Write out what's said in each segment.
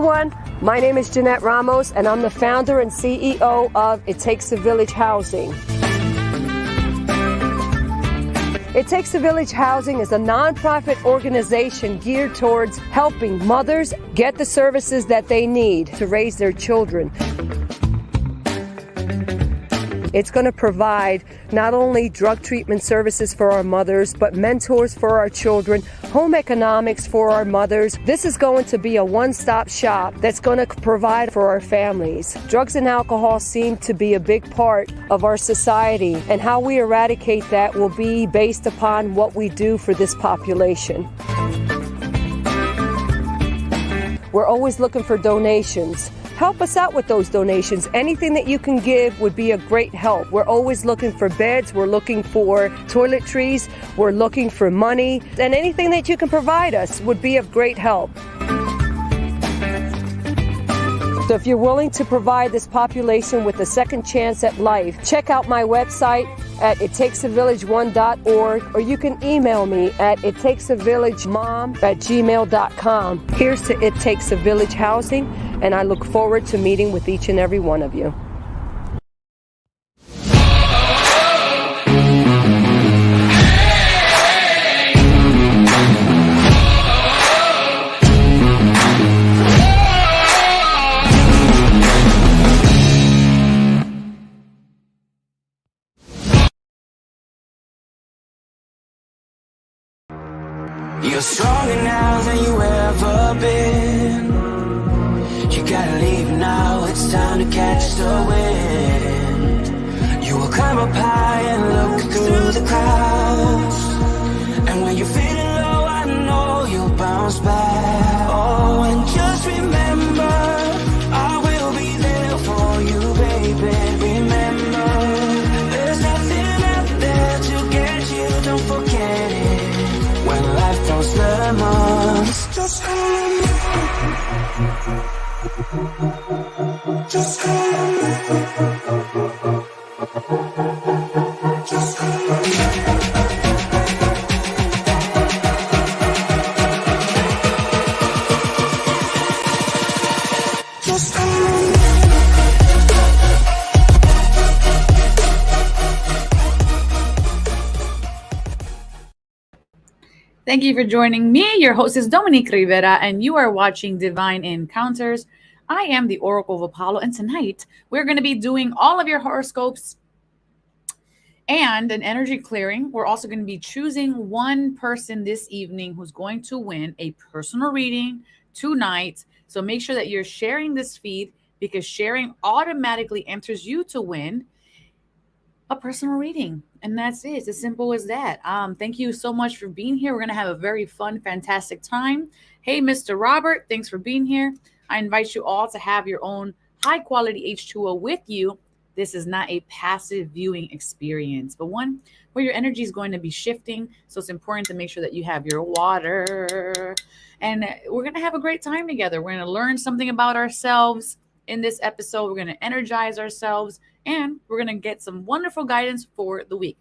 everyone. My name is Jeanette Ramos, and I'm the founder and CEO of It Takes a Village Housing. It Takes a Village Housing is a nonprofit organization geared towards helping mothers get the services that they need to raise their children. It's going to provide not only drug treatment services for our mothers, but mentors for our children, home economics for our mothers. This is going to be a one-stop shop that's going to provide for our families. Drugs and alcohol seem to be a big part of our society, and how we eradicate that will be based upon what we do for this population. We're always looking for donations. Help us out with those donations. Anything that you can give would be a great help. We're always looking for beds. We're looking for toiletries. We're looking for money. And anything that you can provide us would be of great help. So if you're willing to provide this population with a second chance at life, check out my website at ittakesavillage1.org, or you can email me at ittakesavillage@gmail.com. Here's to It Takes a Village Housing, and I look forward to meeting with each and every one of you. You're stronger now than you ever been. You gotta leave now, it's time to catch the wind. You will climb up high and look through the clouds. And when you're feeling low, I know you'll bounce back. Oh, and just remember, I will be there for you, baby. Remember, there's nothing out there to get you, don't forget it. When life throws lemons, just call me. Just call me. Just call me. Just call me. Thank you for joining me. Your host is Dominique Rivera, and you are watching Divine Encounters. I am the Oracle of Apollo, and tonight we're going to be doing all of your horoscopes and an energy clearing. We're also going to be choosing one person this evening who's going to win a personal reading tonight. So make sure that you're sharing this feed, because sharing automatically enters you to win a personal reading. And that's it. It's as simple as that. Thank you so much for being here. We're going to have a very fun, fantastic time. Hey, Mr. Robert, thanks for being here. I invite you all to have your own high quality H2O with you. This is not a passive viewing experience, but one where your energy is going to be shifting. So it's important to make sure that you have your water. And we're going to have a great time together. We're going to learn something about ourselves in this episode. We're going to energize ourselves, and we're going to get some wonderful guidance for the week.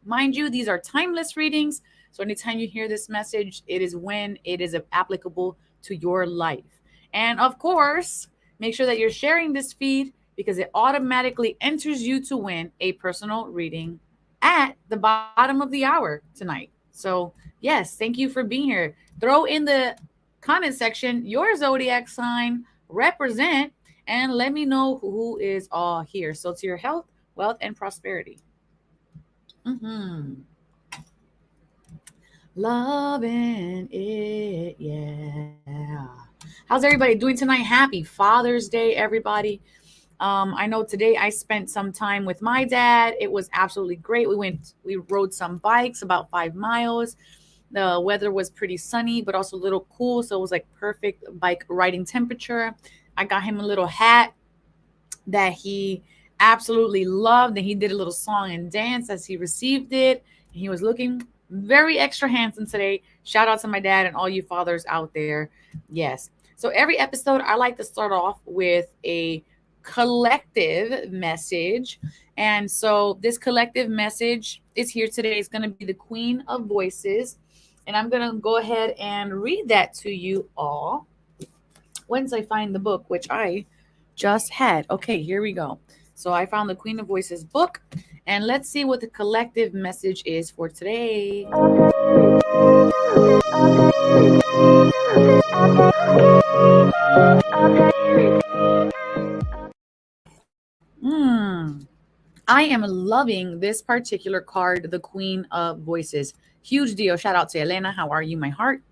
Mind you, these are timeless readings. So anytime you hear this message, it is when it is applicable to your life. And of course, make sure that you're sharing this feed, because it automatically enters you to win a personal reading at the bottom of the hour tonight. So yes, thank you for being here. Throw in the comment section your zodiac sign, represent, and let me know who is all here. So to your health, wealth, and prosperity. Loving it, yeah. How's everybody doing tonight? Happy Father's Day, everybody. I know today I spent some time with my dad. It was absolutely great. We rode some bikes, about 5 miles. The weather was pretty sunny, but also a little cool. So it was like perfect bike riding temperature. I got him a little hat that he absolutely loved, and he did a little song and dance as he received it. And he was looking very extra handsome today. Shout out to my dad and all you fathers out there. Yes. So every episode, I like to start off with a collective message. And so this collective message is here today. It's going to be the Queen of Voices. And I'm going to go ahead and read that to you all. Once I find the book, which I just had. Okay, here we go. So I found the Queen of Voices book, and let's see what the collective message is for today. I am loving this particular card, the Queen of Voices. Huge deal. Shout out to Elena. How are you, my heart?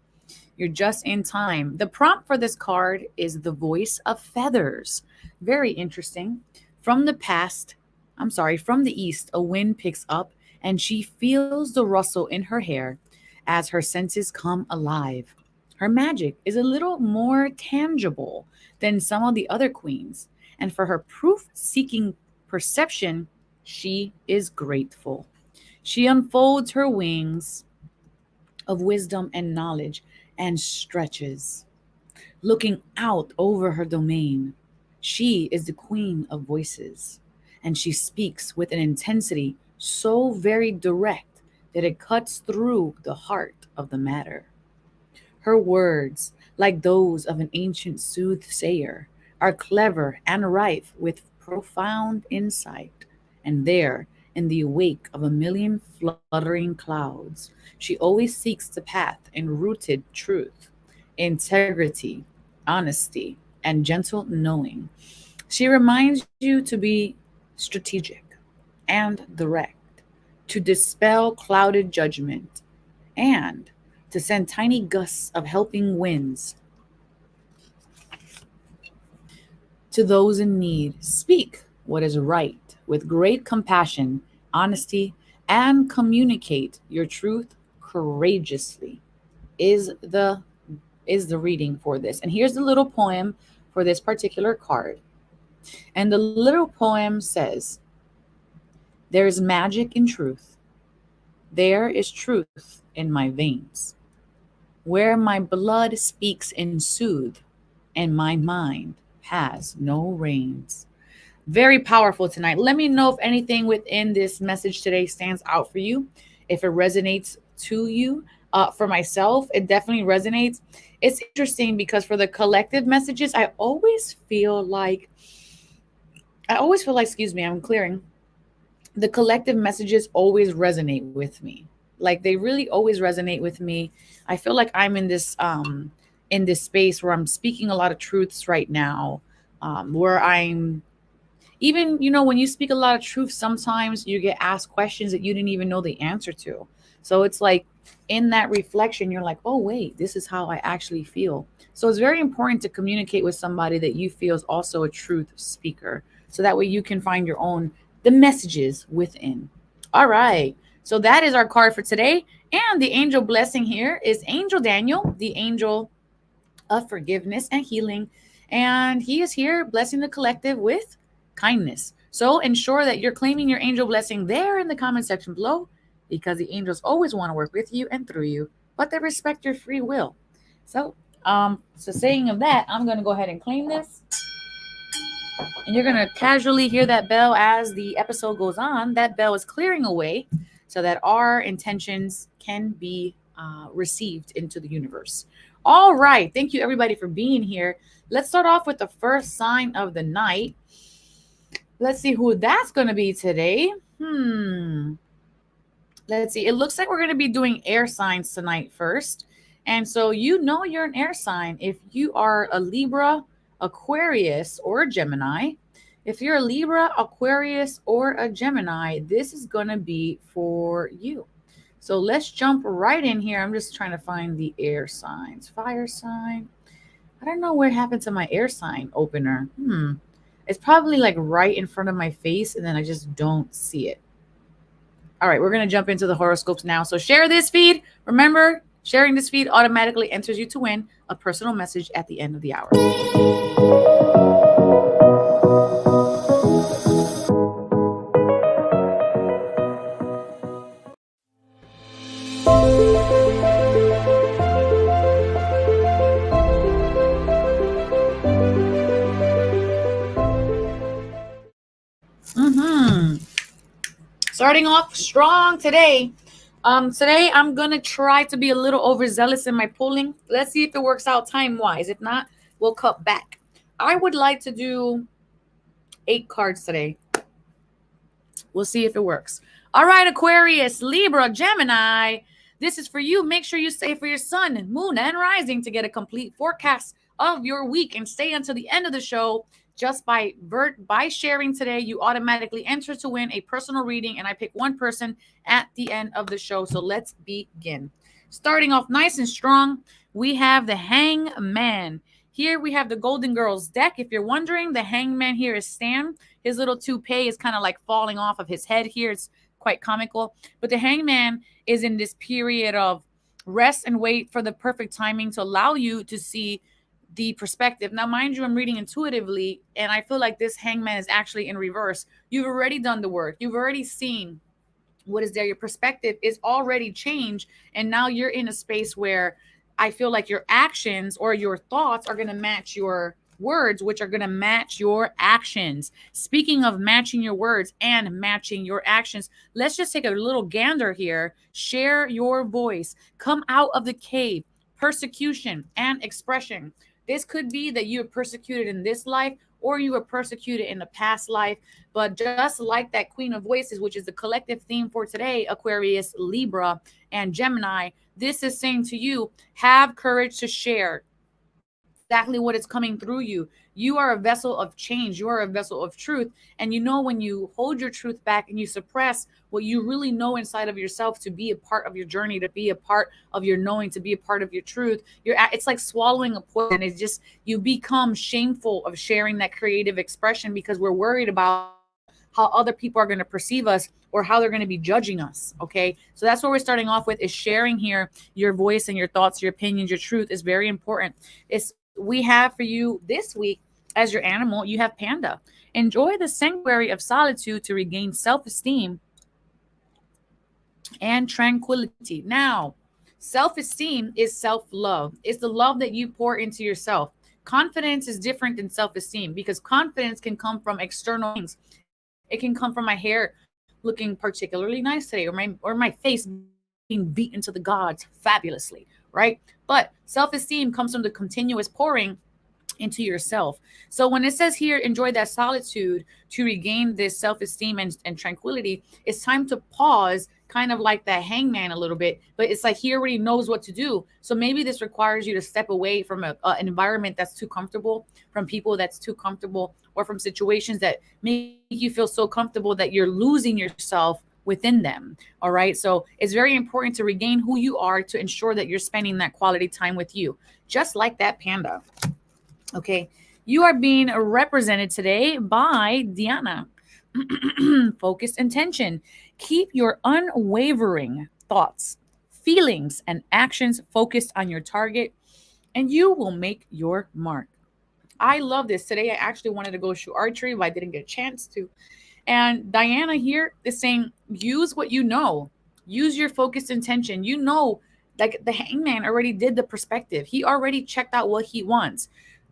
You're just in time. The prompt for this card is the voice of feathers. Very interesting. From the past, from the east, a wind picks up and she feels the rustle in her hair as her senses come alive. Her magic is a little more tangible than some of the other queens, and for her proof seeking perception, she is grateful. She unfolds her wings of wisdom and knowledge and stretches, looking out over her domain. She is the queen of voices, and she speaks with an intensity so very direct that it cuts through the heart of the matter. Her words, like those of an ancient soothsayer, are clever and rife with profound insight. And there, in the wake of a million fluttering clouds, she always seeks the path in rooted truth, integrity, honesty, and gentle knowing. She reminds you to be strategic and direct, to dispel clouded judgment, and to send tiny gusts of helping winds to those in need. Speak what is right with great compassion, honesty, and communicate your truth courageously. Is the reading for this. And here's the little poem for this particular card. And the little poem says, there is magic in truth. There is truth in my veins, where my blood speaks in soothe, and my mind has no reins. Very powerful tonight. Let me know if anything within this message today stands out for you, if it resonates to you. For myself, it definitely resonates. It's interesting because for the collective messages, I always feel like, excuse me, I'm clearing. The collective messages always resonate with me. Like they really always resonate with me. I feel like I'm in this space where I'm speaking a lot of truths right now, where I'm even, when you speak a lot of truth, sometimes you get asked questions that you didn't even know the answer to. So it's like in that reflection, you're like, oh, wait, this is how I actually feel. So it's very important to communicate with somebody that you feel is also a truth speaker. So that way you can find the messages within. All right. So that is our card for today. And the angel blessing here is Angel Daniel, the angel of forgiveness and healing. And he is here blessing the collective with kindness. So ensure that you're claiming your angel blessing there in the comment section below, because the angels always want to work with you and through you, but they respect your free will. So saying of that, I'm going to go ahead and claim this. And you're going to casually hear that bell as the episode goes on. That bell is clearing away so that our intentions can be received into the universe. All right. Thank you, everybody, for being here. Let's start off with the first sign of the night. Let's see who that's going to be today. Let's see. It looks like we're going to be doing air signs tonight first. And so you're an air sign if you are a Libra, Aquarius, or a Gemini. If you're a Libra, Aquarius, or a Gemini, this is going to be for you. So let's jump right in here. I'm just trying to find the air signs. Fire sign. I don't know what happened to my air sign opener. It's probably like right in front of my face, and then I just don't see it. All right, we're going to jump into the horoscopes now. So share this feed. Remember, sharing this feed automatically enters you to win a personal message at the end of the hour. Starting off strong today. Today I'm gonna try to be a little overzealous in my pulling. Let's see if it works out time-wise. If not, We'll cut back. I would like to do 8 cards today. We'll see if it works. All right, Aquarius, Libra, Gemini. This is for you. Make sure you stay for your sun, moon, and rising to get a complete forecast of your week and stay until the end of the show. Just by sharing today, you automatically enter to win a personal reading, and I pick one person at the end of the show. So let's begin. Starting off nice and strong, we have the Hangman. Here we have the Golden Girls deck. If you're wondering, the Hangman here is Stan. His little toupee is kind of like falling off of his head here. It's quite comical. But the Hangman is in this period of rest and wait for the perfect timing to allow you to see the perspective. Now, mind you, I'm reading intuitively, and I feel like this Hangman is actually in reverse. You've already done the work. You've already seen what is there. Your perspective is already changed, and now you're in a space where I feel like your actions or your thoughts are going to match your words, which are going to match your actions. Speaking of matching your words and matching your actions, let's just take a little gander here. Share your voice. Come out of the cave. Persecution and expression. This could be that you are persecuted in this life or you were persecuted in the past life. But just like that Queen of Voices, which is the collective theme for today, Aquarius, Libra, and Gemini, this is saying to you, have courage to share exactly what is coming through you. You are a vessel of change. You are a vessel of truth. And you know, when you hold your truth back and you suppress what you really know inside of yourself to be a part of your journey, to be a part of your knowing, to be a part of your truth, it's like swallowing a poison. It's just, you become shameful of sharing that creative expression because we're worried about how other people are going to perceive us or how they're going to be judging us. Okay. So that's what we're starting off with, is sharing here. Your voice and your thoughts, your opinions, your truth is very important. We have for you this week as your animal, you have Panda. Enjoy the sanctuary of solitude to regain self-esteem and tranquility. Now, self-esteem is self-love. It's the love that you pour into yourself. Confidence is different than self-esteem because confidence can come from external things. It can come from my hair looking particularly nice today, or my face being beaten to the gods fabulously, right? But self-esteem comes from the continuous pouring into yourself. So when it says here, enjoy that solitude to regain this self-esteem and tranquility, it's time to pause, kind of like that Hangman a little bit, but it's like he already knows what to do. So maybe this requires you to step away from an environment that's too comfortable, from people that's too comfortable, or from situations that make you feel so comfortable that you're losing yourself within them. All right. So it's very important to regain who you are to ensure that you're spending that quality time with you, just like that Panda. Okay. You are being represented today by Diana. Focused intention. Keep your unwavering thoughts, feelings, and actions focused on your target, and you will make your mark. I love this. Today, I actually wanted to go shoot archery, but I didn't get a chance to. And Diana here is saying, use what you know. Use your focused intention. You know, like the Hangman already did the perspective. He already checked out what he wants.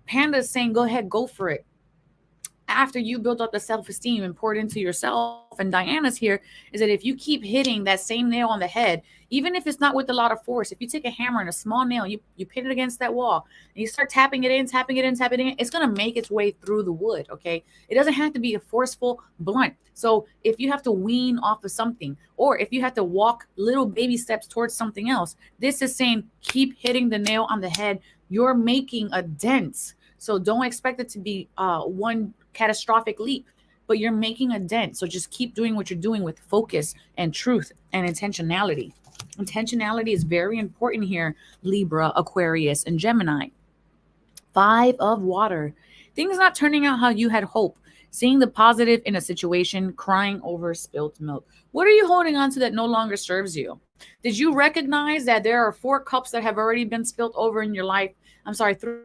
Panda is saying, go ahead, go for it. After you build up the self-esteem and pour it into yourself, and Diana's here, is that if you keep hitting that same nail on the head, even if it's not with a lot of force, if you take a hammer and a small nail, you pin it against that wall, and you start tapping it in, it's going to make its way through the wood, okay? It doesn't have to be a forceful blunt. So if you have to wean off of something, or if you have to walk little baby steps towards something else, this is saying keep hitting the nail on the head. You're making a dent. So don't expect it to be one catastrophic leap, but you're making a dent. So just keep doing what you're doing with focus and truth and intentionality. Intentionality is very important here, Libra, Aquarius, and Gemini. 5 of water. Things not turning out how you had hoped. Seeing the positive in a situation, crying over spilled milk. What are you holding on to that no longer serves you? Did you recognize that there are 4 cups that have already been spilled over in your life? I'm sorry, 3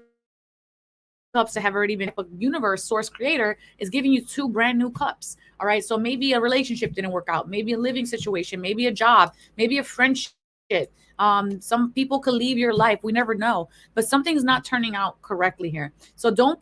cups that have already been. Universe, source, creator is giving you 2 brand new cups. All right. So maybe a relationship didn't work out, maybe a living situation, maybe a job, maybe a friendship. Some people could leave your life. We never know, but something's not turning out correctly here. So don't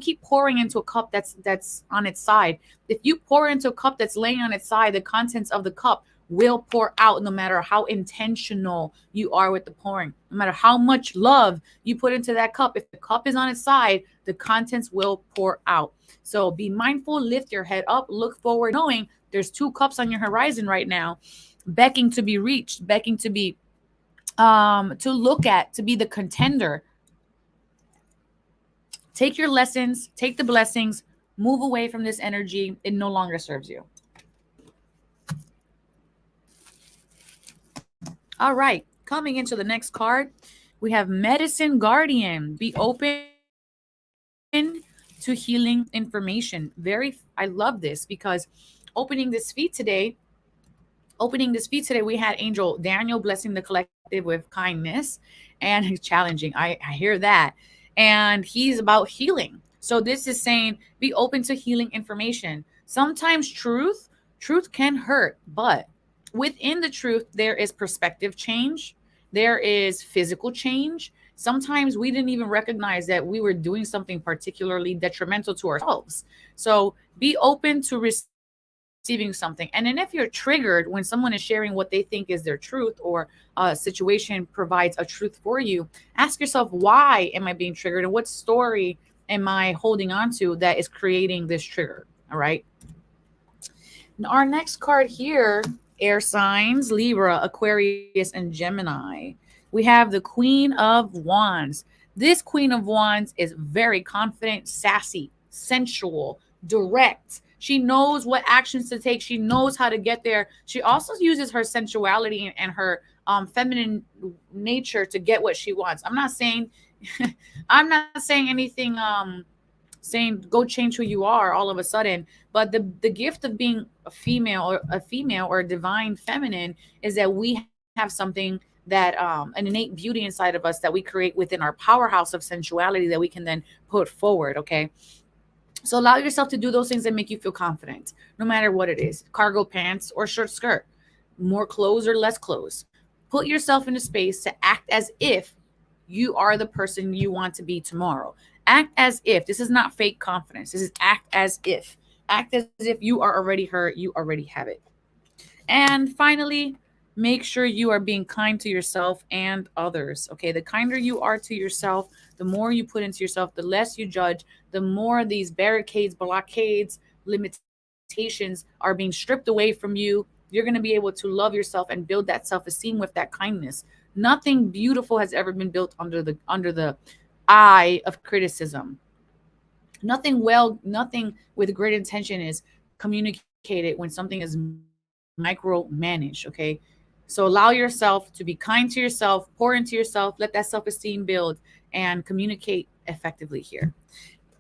keep pouring into a cup that's on its side. If you pour into a cup that's laying on its side, the contents of the cup will pour out no matter how intentional you are with the pouring. No matter how much love you put into that cup, if the cup is on its side, the contents will pour out. So be mindful, lift your head up, look forward, knowing there's 2 cups on your horizon right now, begging to be reached, begging to be to look at, to be the contender. Take your lessons, take the blessings, move away from this energy. It no longer serves you. All right, coming into the next card, we have Medicine Guardian. Be open to healing information. I love this because opening this feed today, we had Angel Daniel blessing the collective with kindness and challenging. I hear that. And he's about healing. So this is saying be open to healing information. Sometimes truth can hurt, but within the truth, there is perspective change. There is physical change. Sometimes we didn't even recognize that we were doing something particularly detrimental to ourselves. So be open to receiving something. And then if you're triggered when someone is sharing what they think is their truth, or a situation provides a truth for you, ask yourself, why am I being triggered? And what story am I holding on to that is creating this trigger? All right. Now, our next card here, air signs, Libra, Aquarius, and Gemini. We have the Queen of Wands. This Queen of Wands is very confident, sassy, sensual, direct. She knows what actions to take. She knows how to get there. She also uses her sensuality and her feminine nature to get what she wants. I'm not saying anything saying go change who you are all of a sudden, but the gift of being a female or a divine feminine is that we have something that an innate beauty inside of us that we create within our powerhouse of sensuality that we can then put forward. Okay, so allow yourself to do those things that make you feel confident, no matter what it is: cargo pants or short skirt, more clothes or less clothes. Put yourself in a space to act as if you are the person you want to be tomorrow. Act as if. This is not fake confidence. This is act as if. Act as if you are already her, you already have it. And finally, make sure you are being kind to yourself and others. Okay, the kinder you are to yourself, the more you put into yourself, the less you judge, the more these barricades, blockades, limitations are being stripped away from you. You're going to be able to love yourself and build that self-esteem with that kindness. Nothing beautiful has ever been built under the eye of criticism. Nothing with great intention is communicated when something is micromanaged. Okay, so allow yourself to be kind to yourself, pour into yourself, let that self-esteem build, and communicate effectively here.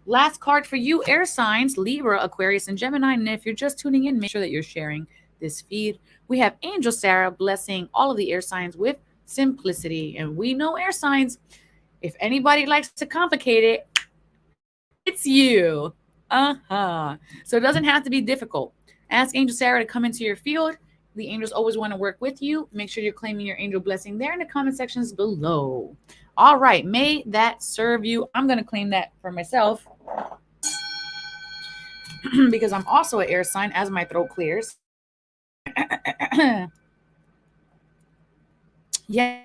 Last card for you, air signs, Libra, Aquarius, and Gemini. And if you're just tuning in, make sure that you're sharing this feed. We have Angel Sarah blessing all of the air signs with simplicity. And we know air signs, if anybody likes to complicate it, it's you. So it doesn't have to be difficult. Ask Angel Sarah to come into your field. The angels always want to work with you. Make sure you're claiming your angel blessing there in the comment sections below. All right, may that serve you. I'm going to claim that for myself because I'm also an air sign as my throat clears. Yes,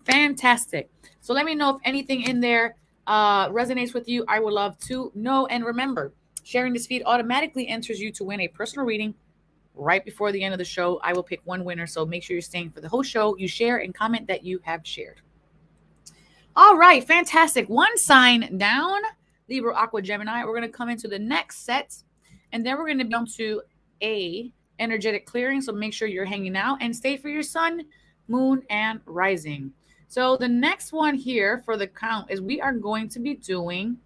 fantastic. So let me know if anything in there resonates with you. I would love to know. And remember, sharing this feed automatically enters you to win a personal reading right before the end of the show. I will pick one winner, so make sure you're staying for the whole show. You share and comment that you have shared. All right, fantastic. One sign down, Libra, Aqua, Gemini. We're going to come into the next set, and then we're going to jump to a energetic clearing. So make sure you're hanging out and stay for your sun, moon, and rising. So the next one here for the count is we are going to be doing,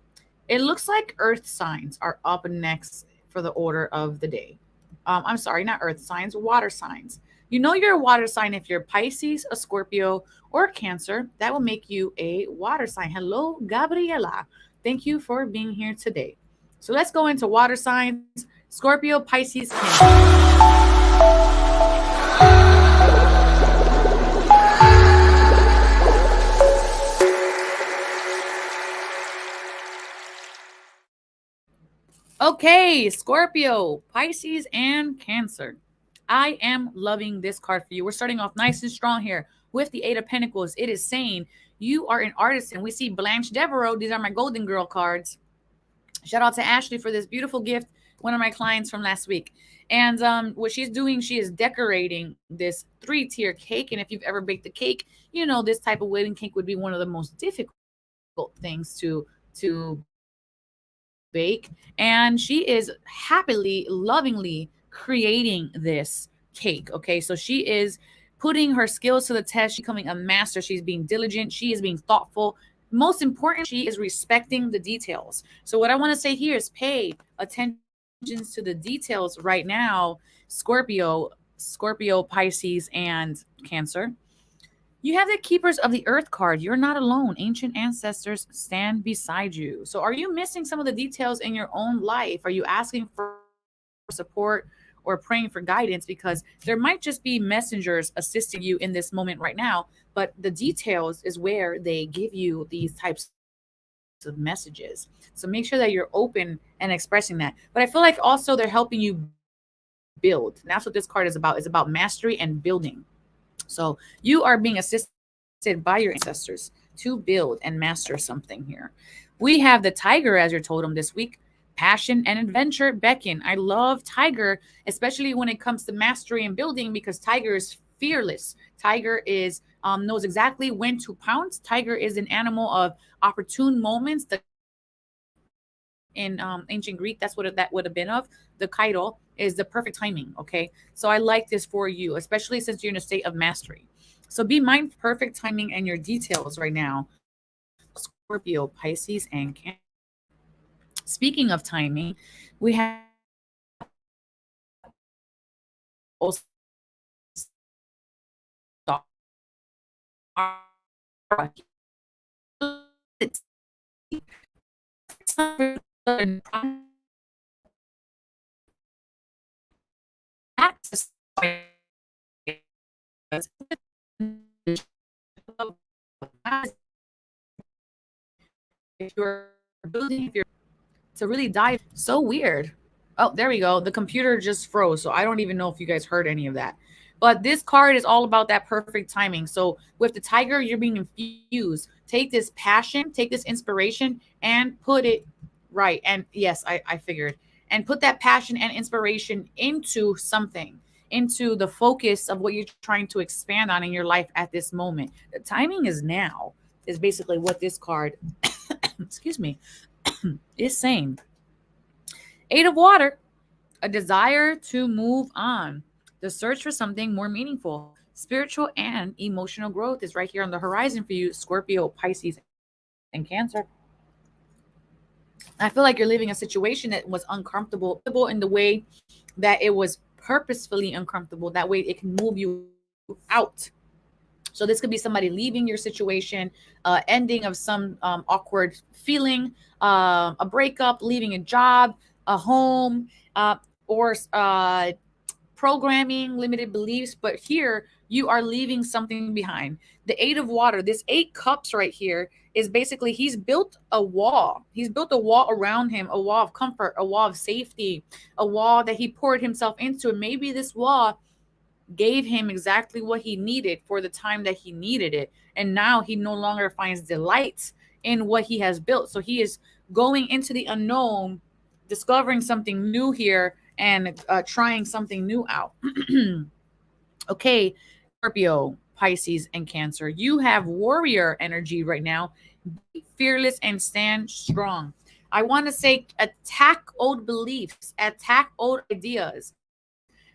it looks like earth signs are up next for the order of the day. I'm sorry, not earth signs, water signs. You know you're a water sign if you're Pisces, a Scorpio, or a Cancer. That will make you a water sign. Hello, Gabriela. Thank you for being here today. So let's go into water signs: Scorpio, Pisces, Cancer. Okay, Scorpio, Pisces, and Cancer. I am loving this card for you. We're starting off nice and strong here with the Eight of Pentacles. It is saying you are an artisan. We see Blanche Devereaux. These are my Golden Girl cards. Shout out to Ashley for this beautiful gift, one of my clients from last week. And what she's doing, she is decorating this 3-tier cake. And if you've ever baked a cake, you know this type of wedding cake would be one of the most difficult things to bake. And she is happily, lovingly creating this cake. Okay, so she is putting her skills to the test. She's becoming a master. She's being diligent. She is being thoughtful. Most important, she is respecting the details. So what I want to say here is pay attention to the details right now, Scorpio, Pisces, and Cancer. You have the Keepers of the Earth card. You're not alone. Ancient ancestors stand beside you. So are you missing some of the details in your own life? Are you asking for support or praying for guidance? Because there might just be messengers assisting you in this moment right now, but the details is where they give you these types of messages. So make sure that you're open and expressing that. But I feel like also they're helping you build. And that's what this card is about mastery and building. So you are being assisted by your ancestors to build and master something here. We have the Tiger as your totem this week. Passion and adventure beckon. I love Tiger, especially when it comes to mastery and building, because Tiger is fearless. Tiger is knows exactly when to pounce. Tiger is an animal of opportune moments. In ancient Greek, that's what that would have been of. The kaido is the perfect timing. Okay, so I like this for you, especially since you're in a state of mastery. So be mindful, perfect timing, and your details right now, Scorpio, Pisces, and Cancer. Speaking of timing, we have also access. If you're building, if you're to really dive, so weird. Oh, there we go. The computer just froze, so I don't even know if you guys heard any of that. But this card is all about that perfect timing. So with the Tiger, you're being infused. Take this passion, take this inspiration, and put it right. And yes, I figured. And put that passion and inspiration into something, into the focus of what you're trying to expand on in your life at this moment. The timing is now, is basically what this card, excuse me, is saying. Eight of Water, a desire to move on, the search for something more meaningful. Spiritual and emotional growth is right here on the horizon for you, Scorpio, Pisces, and Cancer. I feel like you're living a situation that was uncomfortable in the way that it was purposefully uncomfortable. That way it can move you out. So this could be somebody leaving your situation, ending of some awkward feeling, a breakup, leaving a job, a home, or programming, limited beliefs. But here you are leaving something behind. The Eight of Water, this 8 cups right here is basically he's built a wall. He's built a wall around him, a wall of comfort, a wall of safety, a wall that he poured himself into. And maybe this wall gave him exactly what he needed for the time that he needed it. And now he no longer finds delight in what he has built. So he is going into the unknown, discovering something new here and trying something new out. Okay, Scorpio, Pisces, and Cancer. You have warrior energy right now. Be fearless and stand strong. I want to say attack old beliefs, attack old ideas,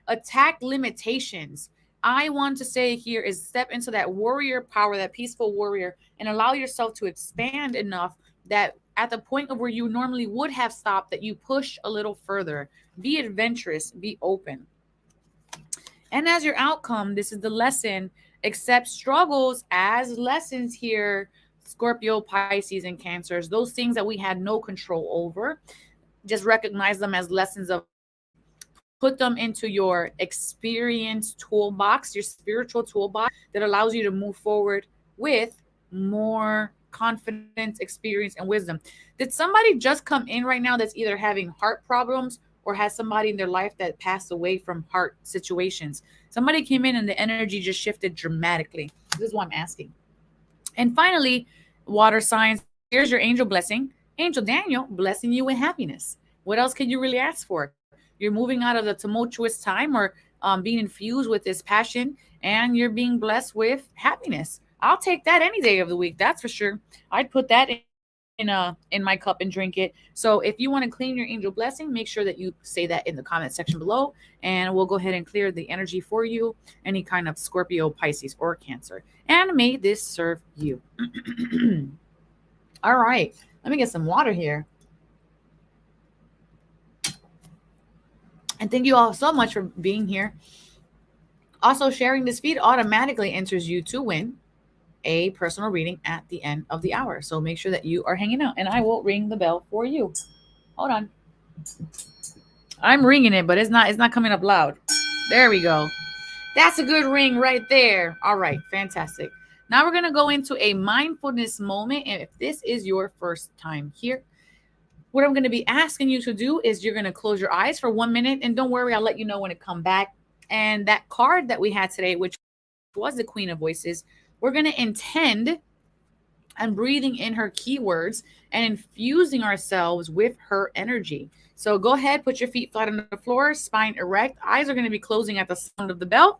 attack limitations. I want to say here is step into that warrior power, that peaceful warrior, and allow yourself to expand enough that at the point of where you normally would have stopped, that you push a little further. Be adventurous, be open. And as your outcome, this is the lesson. Accept struggles as lessons here, Scorpio, Pisces, and Cancers. Those things that we had no control over, just recognize them as lessons of, put them into your experience toolbox, your spiritual toolbox that allows you to move forward with more confidence, experience, and wisdom. Did somebody just come in right now that's either having heart problems or has somebody in their life that passed away from heart situations. Somebody came in and the energy just shifted dramatically. This is what I'm asking. And finally, water signs. Here's your angel blessing. Angel Daniel blessing you with happiness. What else can you really ask for? You're moving out of the tumultuous time or being infused with this passion, and you're being blessed with happiness. I'll take that any day of the week. That's for sure. I'd put that in my cup and drink it. So if you want to claim your angel blessing, make sure that you say that in the comment section below, and we'll go ahead and clear the energy for you, any kind of Scorpio, Pisces, or Cancer. And may this serve you. All right, let me get some water here. And thank you all so much for being here. Also, sharing this feed automatically enters you to win a personal reading at the end of the hour. So make sure that you are hanging out, and I will ring the bell for you. Hold on. I'm ringing it, but it's not coming up loud. There we go. That's a good ring right there. All right, fantastic. Now we're going to go into a mindfulness moment. And if this is your first time here, what I'm going to be asking you to do is you're going to close your eyes for 1 minute, and don't worry, I'll let you know when to come back. And that card that we had today, which was the Queen of Voices, we're going to intend on breathing in her keywords and infusing ourselves with her energy. So go ahead, put your feet flat on the floor, spine erect. Eyes are going to be closing at the sound of the bell.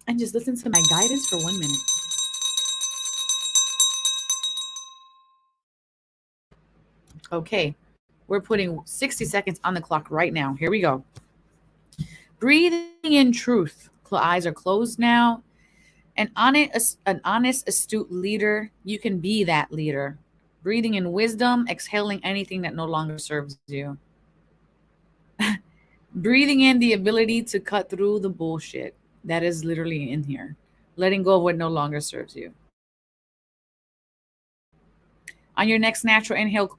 And just listen to my guidance for 1 minute. Okay, we're putting 60 seconds on the clock right now. Here we go. Breathing in truth. Eyes are closed now. An honest, astute leader. You can be that leader. Breathing in wisdom, exhaling anything that no longer serves you. Breathing in the ability to cut through the bullshit that is literally in here. Letting go of what no longer serves you. On your next natural inhale,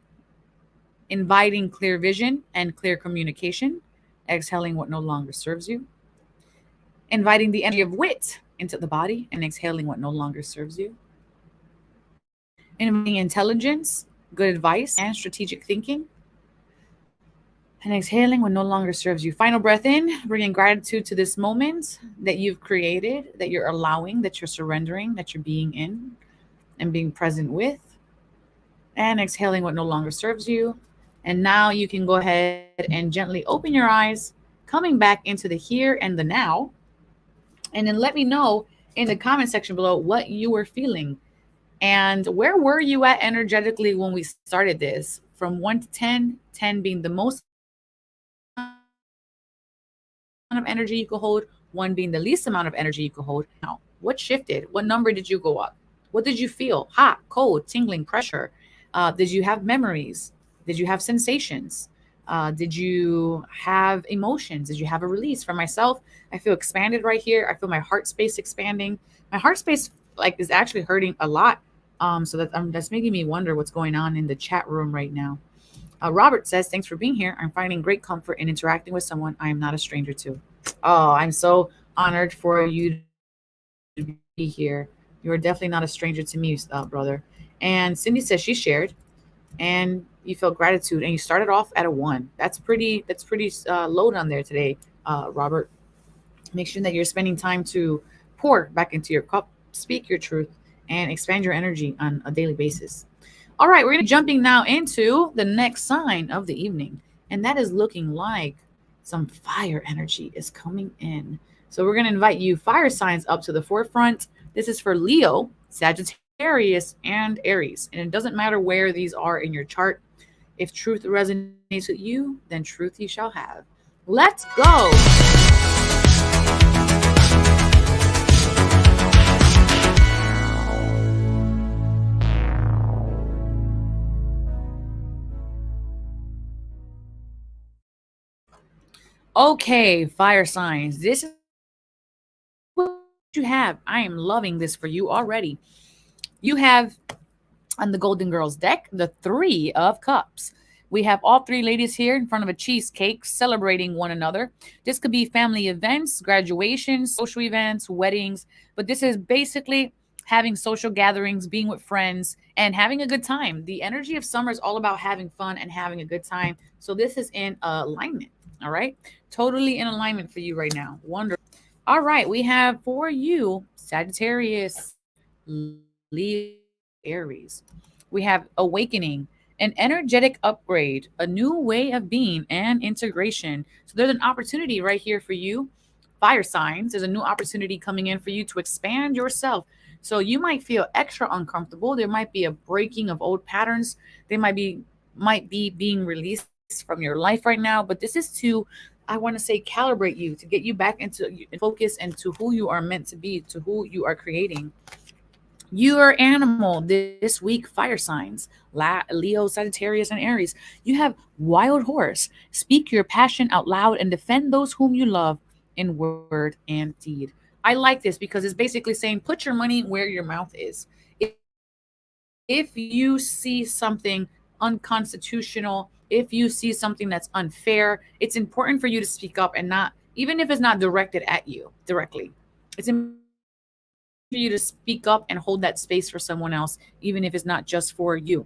inviting clear vision and clear communication. Exhaling what no longer serves you. Inviting the energy of wit into the body and exhaling what no longer serves you. Inviting intelligence, good advice, and strategic thinking. And exhaling what no longer serves you. Final breath in, bringing gratitude to this moment that you've created, that you're allowing, that you're surrendering, that you're being in and being present with. And exhaling what no longer serves you. And now you can go ahead and gently open your eyes, coming back into the here and the now. And then let me know in the comment section below what you were feeling. And where were you at energetically when we started this? From 1 to 10, 10 being the most amount of energy you could hold, 1 being the least amount of energy you could hold. Now, what shifted? What number did you go up? What did you feel? Hot, cold, tingling, pressure? Did you have memories? Did you have sensations? Did you have emotions? Did you have a release? For myself, I feel expanded right here. I feel my heart space expanding. My heart space is actually hurting a lot. So that's making me wonder what's going on in the chat room right now. Robert says, thanks for being here. I'm finding great comfort in interacting with someone I am not a stranger to. Oh, I'm so honored for you to be here. You are definitely not a stranger to me, brother. And Cindy says she shared, and you felt gratitude, and you started off at a 1. That's pretty low on there today, Robert. Make sure that you're spending time to pour back into your cup, speak your truth, and expand your energy on a daily basis. All right, we're going to be jumping now into the next sign of the evening, and that is looking like some fire energy is coming in. So we're going to invite you fire signs up to the forefront. This is for Leo, Sagittarius, and Aries. And it doesn't matter where these are in your chart. If truth resonates with you, then truth you shall have. Let's go. Okay, fire signs. This is what you have. I am loving this for you already. You have on the Golden Girls deck the 3 of Cups. We have all 3 ladies here in front of a cheesecake celebrating one another. This could be family events, graduations, social events, weddings, but this is basically having social gatherings, being with friends, and having a good time. The energy of summer is all about having fun and having a good time. So this is in alignment. All right. Totally in alignment for you right now. Wonderful. All right. We have for you Sagittarius, Leo, Aries. We have awakening, an energetic upgrade, a new way of being, and integration. So there's an opportunity right here for you. Fire signs, there's a new opportunity coming in for you to expand yourself. So you might feel extra uncomfortable. There might be a breaking of old patterns. They might be being released from your life right now. But this is to, I want to say, calibrate you to get you back into focus and to who you are meant to be, to who you are creating. Your animal this week, fire signs, Leo, Sagittarius, and Aries. You have wild horse. Speak your passion out loud and defend those whom you love in word and deed. I like this because it's basically saying put your money where your mouth is. If you see something unconstitutional, if you see something that's unfair, it's important for you to speak up and not, even if it's not directed at you directly. It's important for you to speak up and hold that space for someone else, even if it's not just for you.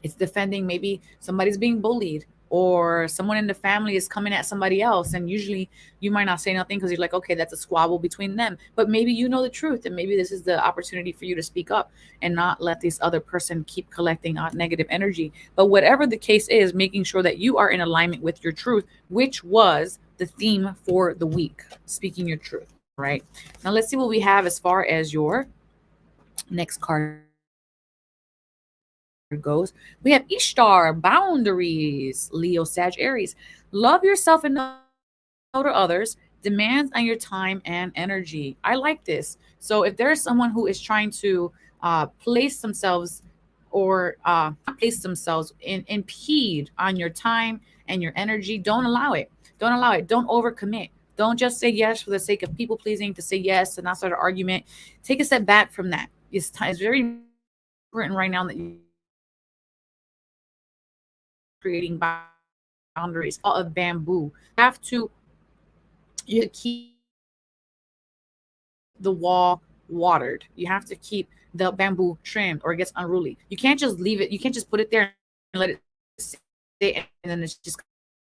It's defending, maybe somebody's being bullied or someone in the family is coming at somebody else, and usually you might not say nothing because you're like, okay, that's a squabble between them, but maybe you know the truth, and maybe this is the opportunity for you to speak up and not let this other person keep collecting negative energy. But whatever the case is, making sure that you are in alignment with your truth, which was the theme for the week, speaking your truth. Right now, let's see what we have as far as your next card goes. We have Ishtar, boundaries, Leo, Sag, Aries. Love yourself and no to others, demands on your time and energy. I like this. So if there's someone who is trying to place themselves or not place themselves impede on your time and your energy, don't allow it. Don't allow it. Don't overcommit. Don't just say yes for the sake of people pleasing to say yes and not start an argument. Take a step back from that. It's very important right now that you creating boundaries of bamboo. You have to keep the wall watered. You have to keep the bamboo trimmed or it gets unruly. You can't just leave it. You can't just put it there and let it sit and then it's just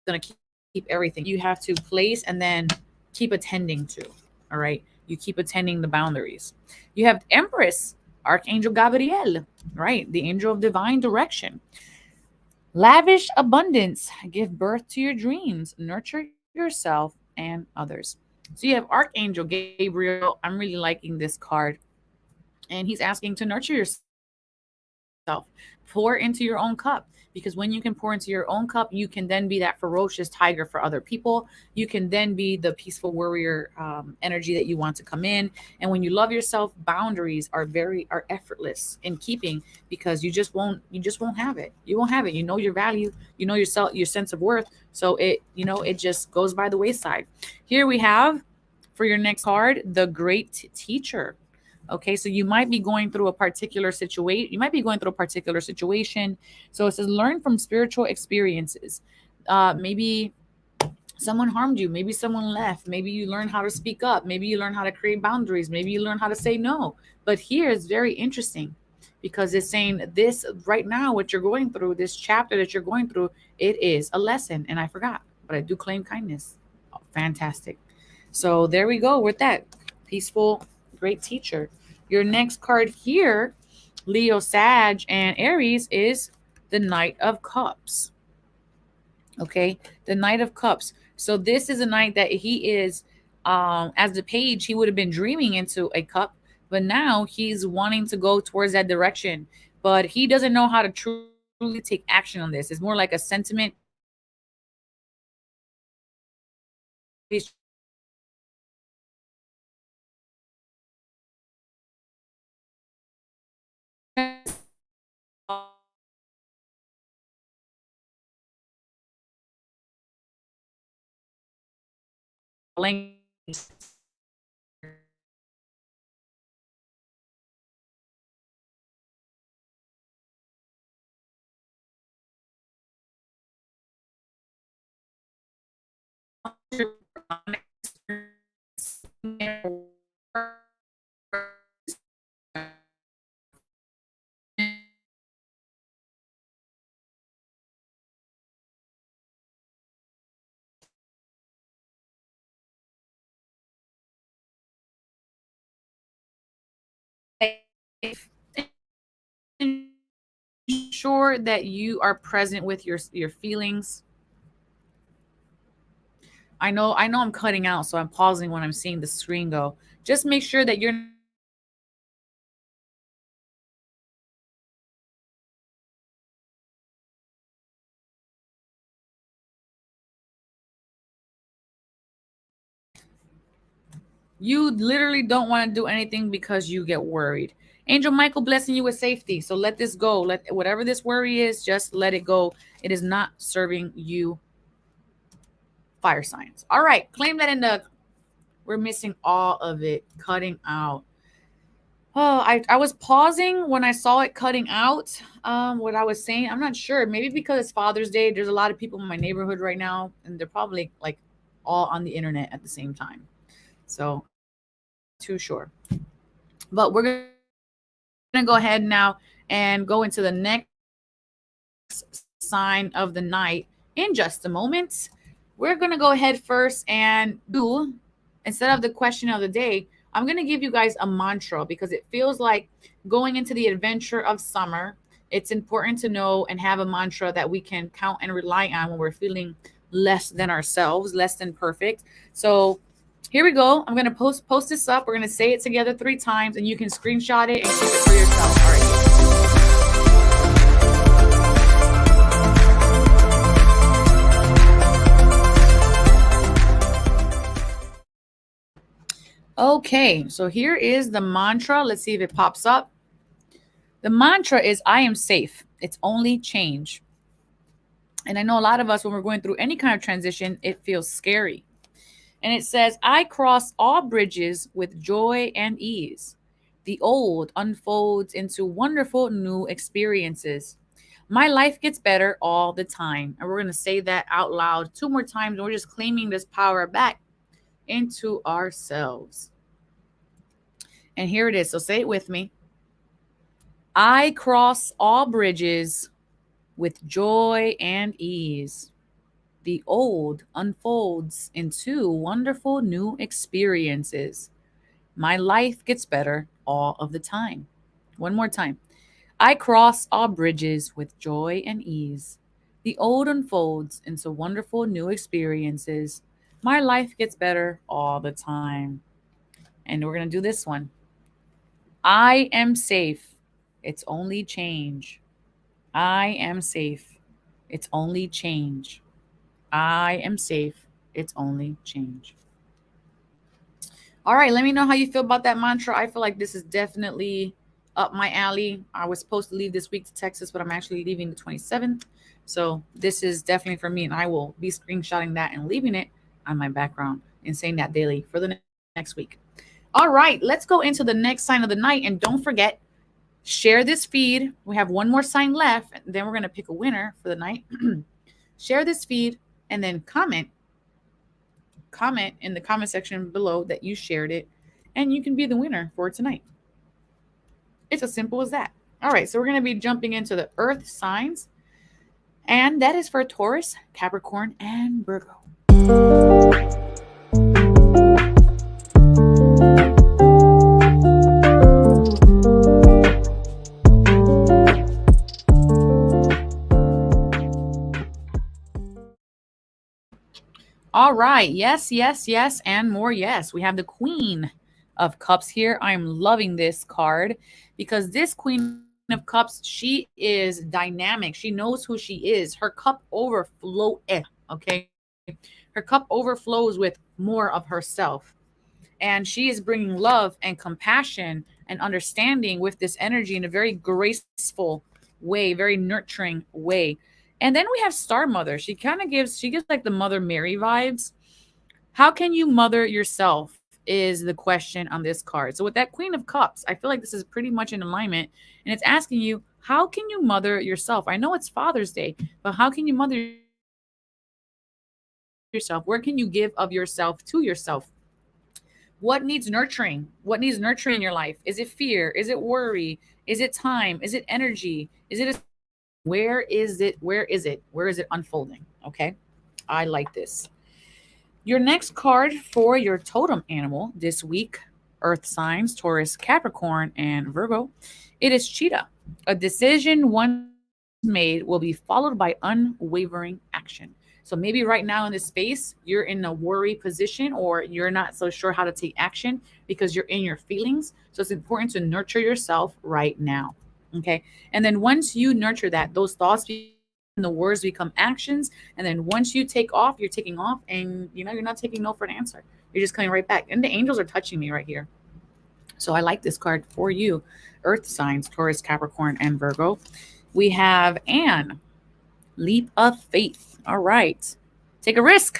going to keep everything. You have to place and then keep attending to. All right. You keep attending the boundaries. You have Empress, Archangel Gabriel, right? The angel of divine direction. Lavish abundance, give birth to your dreams, nurture yourself and others. So you have Archangel Gabriel. I'm really liking this card. And he's asking to nurture yourself, pour into your own cup. Because when you can pour into your own cup, you can then be that ferocious tiger for other people. You can then be the peaceful warrior energy that you want to come in. And when you love yourself, boundaries are effortless in keeping because you just won't have it. You won't have it. You know your value. You know yourself, your sense of worth. So it just goes by the wayside. Here we have for your next card, the Great Teacher. Okay, so you might be going through a particular situation. You might be going through a particular situation. So it says learn from spiritual experiences. Maybe someone harmed you. Maybe someone left. Maybe you learn how to speak up. Maybe you learn how to create boundaries. Maybe you learn how to say no. But here it's very interesting because it's saying this right now, what you're going through, this chapter that you're going through, it is a lesson. And I forgot, but I do claim kindness. Oh, fantastic. So there we go with that. Peaceful, great teacher. Your next card here, Leo, Sag, and Aries, is the Knight of Cups. Okay, the Knight of Cups. So this is a knight that he is, as the page, he would have been dreaming into a cup, but now he's wanting to go towards that direction. But he doesn't know how to truly take action on this. It's more like a sentiment. He's falling ensure that you are present with your feelings. I know I'm cutting out, so I'm pausing when I'm seeing the screen go. Just make sure that you're not you literally don't want to do anything because you get worried. Angel Michael blessing you with safety. So let this go. Let whatever this worry is, just let it go. It is not serving you, fire signs. All right, claim that in the we're missing all of it. Cutting out. Oh, I was pausing when I saw it cutting out. What I was saying, I'm not sure. Maybe because it's Father's Day, there's a lot of people in my neighborhood right now, and they're probably like all on the internet at the same time. So, too sure. But we're gonna go ahead now and go into the next sign of the night in just a moment. We're gonna go ahead first and do, instead of the question of the day, I'm gonna give you guys a mantra because it feels like going into the adventure of summer. It's important to know and have a mantra that we can count and rely on when we're feeling less than ourselves, less than perfect. So here we go. I'm gonna post this up. We're gonna say it together 3 times, and you can screenshot it and keep it for yourself. All right. Okay, so here is the mantra. Let's see if it pops up. The mantra is I am safe. It's only change. And I know a lot of us, when we're going through any kind of transition, it feels scary. And it says, I cross all bridges with joy and ease. The old unfolds into wonderful new experiences. My life gets better all the time. And we're going to say that out loud 2 more times. And we're just claiming this power back into ourselves. And here it is. So say it with me. I cross all bridges with joy and ease. The old unfolds into wonderful new experiences. My life gets better all of the time. One more time. I cross all bridges with joy and ease. The old unfolds into wonderful new experiences. My life gets better all the time. And we're going to do this one. I am safe. It's only change. I am safe. It's only change. I am safe. It's only change. All right, let me know how you feel about that mantra. I feel like this is definitely up my alley. I was supposed to leave this week to Texas, but I'm actually leaving the 27th. So this is definitely for me, and I will be screenshotting that and leaving it on my background and saying that daily for the next week. All right, let's go into the next sign of the night. And don't forget, share this feed. We have 1 more sign left. Then we're going to pick a winner for the night. Share this feed and then comment in the comment section below that you shared it, and you can be the winner for tonight. It's as simple as that. All right, so we're going to be jumping into the earth signs, and that is for Taurus, Capricorn, and Virgo. All right. Yes, yes, yes, and more yes. We have the Queen of Cups here. I'm loving this card because this Queen of Cups, she is dynamic. She knows who she is. Her cup overflows. Okay. Her cup overflows with more of herself. And she is bringing love and compassion and understanding with this energy in a very graceful way, very nurturing way. And then we have Star Mother. She gives like the Mother Mary vibes. How can you mother yourself is the question on this card. So with that Queen of Cups, I feel like this is pretty much in alignment. And it's asking you, how can you mother yourself? I know it's Father's Day, but how can you mother yourself? Where can you give of yourself to yourself? What needs nurturing? What needs nurturing in your life? Is it fear? Is it worry? Is it time? Is it energy? Is it where is it? Where is it? Where is it unfolding? Okay. I like this. Your next card for your totem animal this week, earth signs, Taurus, Capricorn, and Virgo, it is cheetah. A decision once made will be followed by unwavering action. So maybe right now in this space, you're in a worry position or you're not so sure how to take action because you're in your feelings. So it's important to nurture yourself right now. Okay. And then once you nurture that, those thoughts and the words become actions. And then once you take off, you're taking off and you're not taking no for an answer. You're just coming right back. And the angels are touching me right here. So I like this card for you. Earth signs, Taurus, Capricorn, and Virgo. We have Anne, leap of faith. All right. Take a risk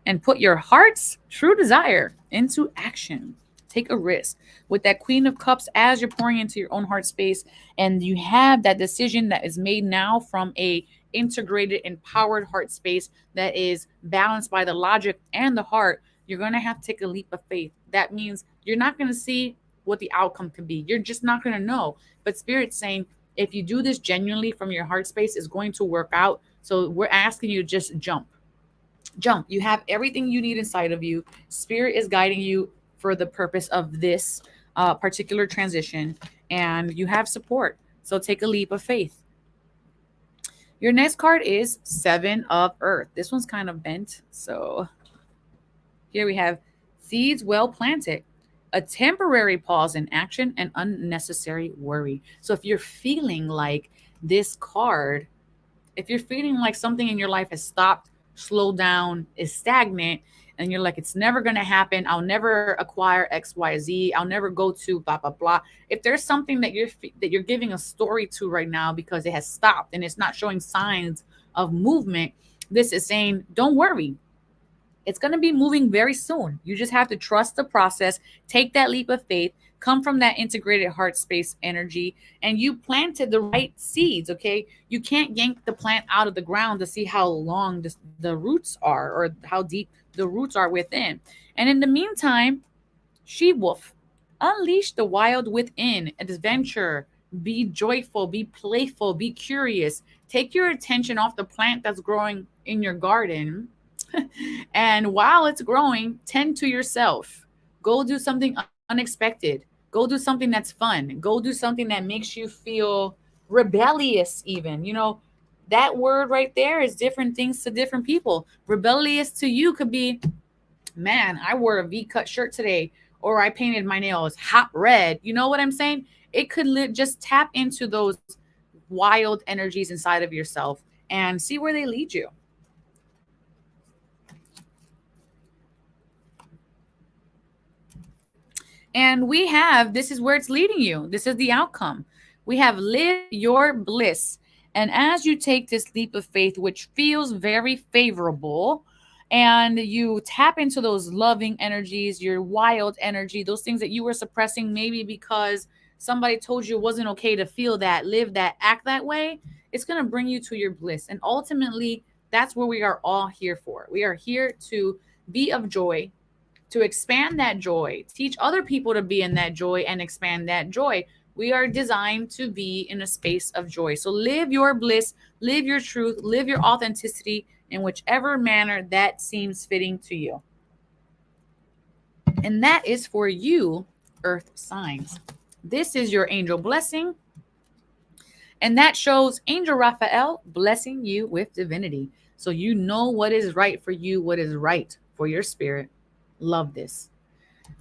and put your heart's true desire into action. Take a risk with that Queen of Cups as you're pouring into your own heart space, and you have that decision that is made now from a integrated, empowered heart space that is balanced by the logic and the heart. You're going to have to take a leap of faith. That means you're not going to see what the outcome could be. You're just not going to know. But Spirit's saying, if you do this genuinely from your heart space, it's going to work out. So we're asking you to just jump. Jump. You have everything you need inside of you. Spirit is guiding you for the purpose of this particular transition, and you have support. So take a leap of faith. Your next card is Seven of Earth. This one's kind of bent. So here we have seeds well planted, a temporary pause in action, and unnecessary worry. So if you're feeling like this card, if you're feeling like something in your life has stopped, slowed down, is stagnant, and you're like, it's never going to happen, I'll never acquire XYZ, I'll never go to blah, blah, blah. If there's something that you're giving a story to right now because it has stopped and it's not showing signs of movement, this is saying, don't worry. It's going to be moving very soon. You just have to trust the process, take that leap of faith, come from that integrated heart space energy, and you planted the right seeds, okay? You can't yank the plant out of the ground to see how long the roots are or how deep the roots are within. And in the meantime, she-wolf, unleash the wild within, adventure, be joyful, be playful, be curious. Take your attention off the plant that's growing in your garden. And while it's growing, tend to yourself. Go do something unexpected. Go do something that's fun. Go do something that makes you feel rebellious, even. That word right there is different things to different people. Rebellious to you could be, man, I wore a V-cut shirt today, or I painted my nails hot red. You know what I'm saying? It could just tap into those wild energies inside of yourself and see where they lead you. And we have, this is where it's leading you. This is the outcome. We have live your bliss. And as you take this leap of faith, which feels very favorable, and you tap into those loving energies, your wild energy, those things that you were suppressing maybe because somebody told you it wasn't okay to feel that, live that, act that way, it's going to bring you to your bliss. And ultimately, that's what we are all here for. We are here to be of joy, to expand that joy, teach other people to be in that joy and expand that joy. We are designed to be in a space of joy. So live your bliss, live your truth, live your authenticity in whichever manner that seems fitting to you. And that is for you, Earth signs. This is your angel blessing. And that shows Angel Raphael blessing you with divinity. So you know what is right for you, what is right for your spirit. Love this.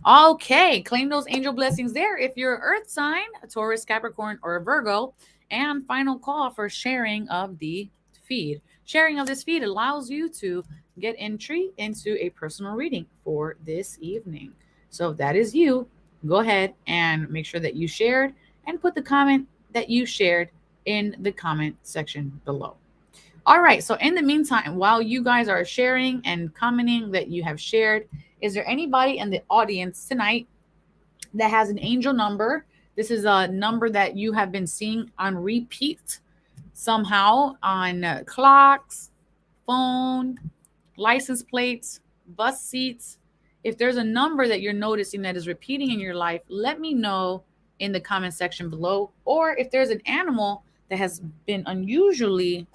Okay, claim those angel blessings there if you're an earth sign, a Taurus, Capricorn, or a Virgo. And final call for sharing of the feed. Sharing of this feed allows you to get entry into a personal reading for this evening. So if that is you, go ahead and make sure that you shared and put the comment that you shared in the comment section below. All right, so in the meantime, while you guys are sharing and commenting that you have shared, is there anybody in the audience tonight that has an angel number? This is a number that you have been seeing on repeat somehow on clocks, phone, license plates, bus seats. If there's a number that you're noticing that is repeating in your life, let me know in the comment section below. Or if there's an animal that has been unusually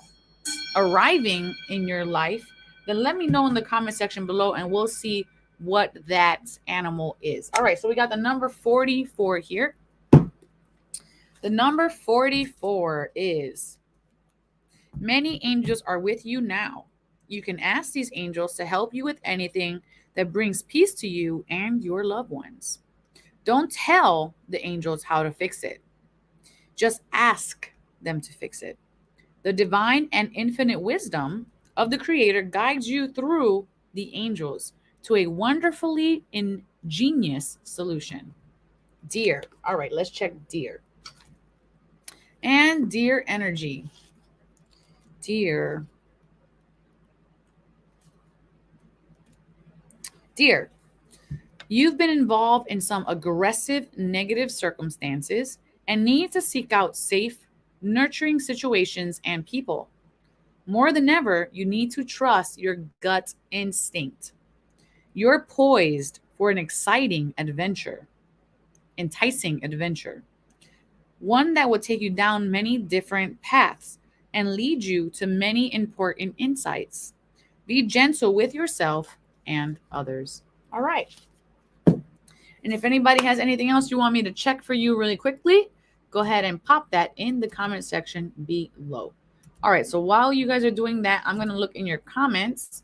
arriving in your life, then let me know in the comment section below and we'll see what that animal is. All right, so we got the number 44 here. The number 44 is many angels are with you now. You can ask these angels to help you with anything that brings peace to you and your loved ones. Don't tell the angels how to fix it. Just ask them to fix it. The divine and infinite wisdom of the Creator guides you through the angels to a wonderfully ingenious solution. Deer. All right, let's check deer. And deer energy. Deer. Deer. You've been involved in some aggressive, negative circumstances and need to seek out safe, nurturing situations and people. More than ever, you need to trust your gut instinct. You're poised for an exciting adventure, enticing adventure, one that will take you down many different paths and lead you to many important insights. Be gentle with yourself and others. All right. And if anybody has anything else you want me to check for you really quickly, go ahead and pop that in the comment section below. All right, so while you guys are doing that, I'm going to look in your comments,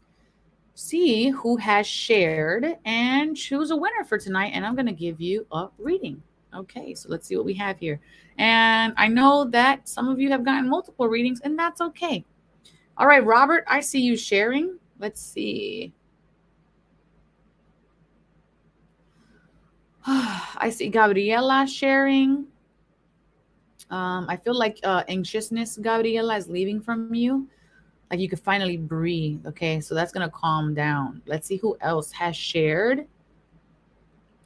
see who has shared, and choose a winner for tonight, and I'm going to give you a reading. Okay, so let's see what we have here. And I know that some of you have gotten multiple readings, and that's okay. All right, Robert, I see you sharing. Let's see. I see Gabriela sharing. I feel like anxiousness, Gabriela, is leaving from you. Like you could finally breathe. Okay, so that's going to calm down. Let's see who else has shared.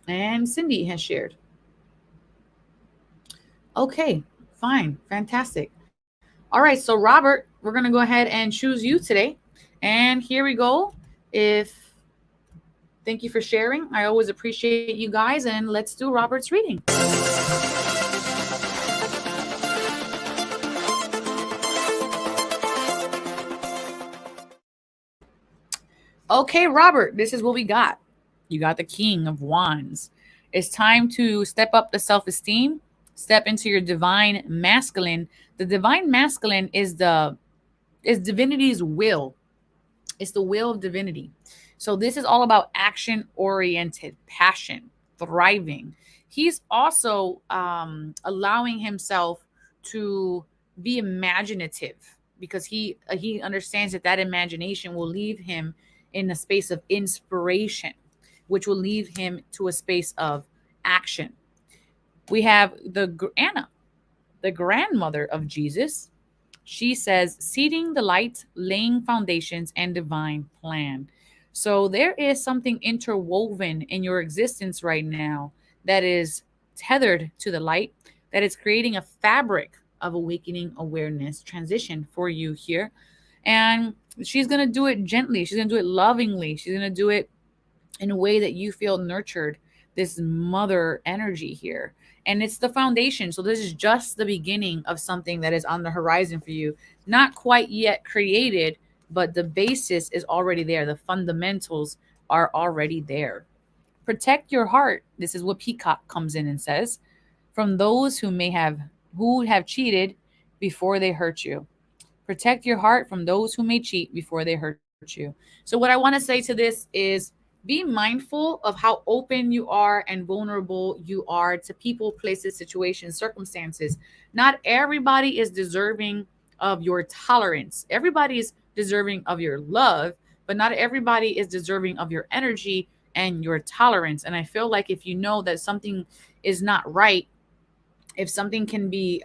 And Cindy has shared. Okay, fine. Fantastic. All right, so Robert, we're going to go ahead and choose you today. And here we go. Thank you for sharing. I always appreciate you guys. And let's do Robert's reading. Okay, Robert, this is what we got. You got the King of Wands. It's time to step up the self-esteem, step into your divine masculine. The divine masculine is divinity's will. It's the will of divinity. So this is all about action-oriented, passion, thriving. He's also allowing himself to be imaginative because he understands that imagination will leave him in a space of inspiration, which will lead him to a space of action. We have Anna, the grandmother of Jesus. She says, seeding the light, laying foundations, and divine plan. So there is something interwoven in your existence right now that is tethered to the light, that is creating a fabric of awakening awareness transition for you here. And she's going to do it gently. She's going to do it lovingly. She's going to do it in a way that you feel nurtured, this mother energy here. And it's the foundation. So this is just the beginning of something that is on the horizon for you. Not quite yet created, but the basis is already there. The fundamentals are already there. Protect your heart. This is what Peacock comes in and says, from those who have cheated before they hurt you. Protect your heart from those who may cheat before they hurt you. So what I want to say to this is be mindful of how open you are and vulnerable you are to people, places, situations, circumstances. Not everybody is deserving of your tolerance. Everybody is deserving of your love, but not everybody is deserving of your energy and your tolerance. And I feel like if you know that something is not right, if something can be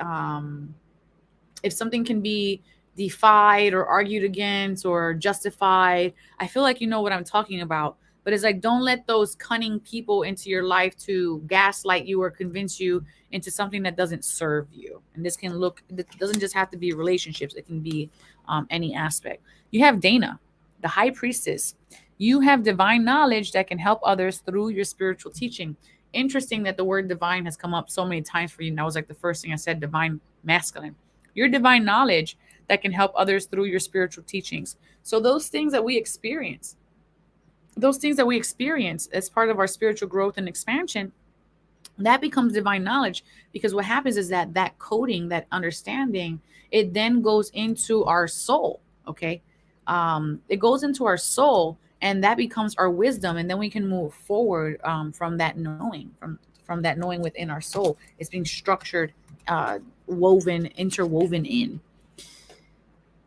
defied or argued against or justified, I feel like you know what I'm talking about. But it's like, don't let those cunning people into your life to gaslight you or convince you into something that doesn't serve you. And it doesn't just have to be relationships. It can be any aspect. You have Dana, the high priestess. You have divine knowledge that can help others through your spiritual teaching. Interesting that the word divine has come up so many times for you. And that was like the first thing I said, divine masculine. Your divine knowledge that can help others through your spiritual teachings. So those things that we experience, those things that we experience as part of our spiritual growth and expansion, that becomes divine knowledge. Because what happens is that that coding, that understanding, it then goes into our soul. Okay. It goes into our soul, and that becomes our wisdom, and then we can move forward from that knowing, from that knowing within our soul. It's being structured, woven, interwoven in.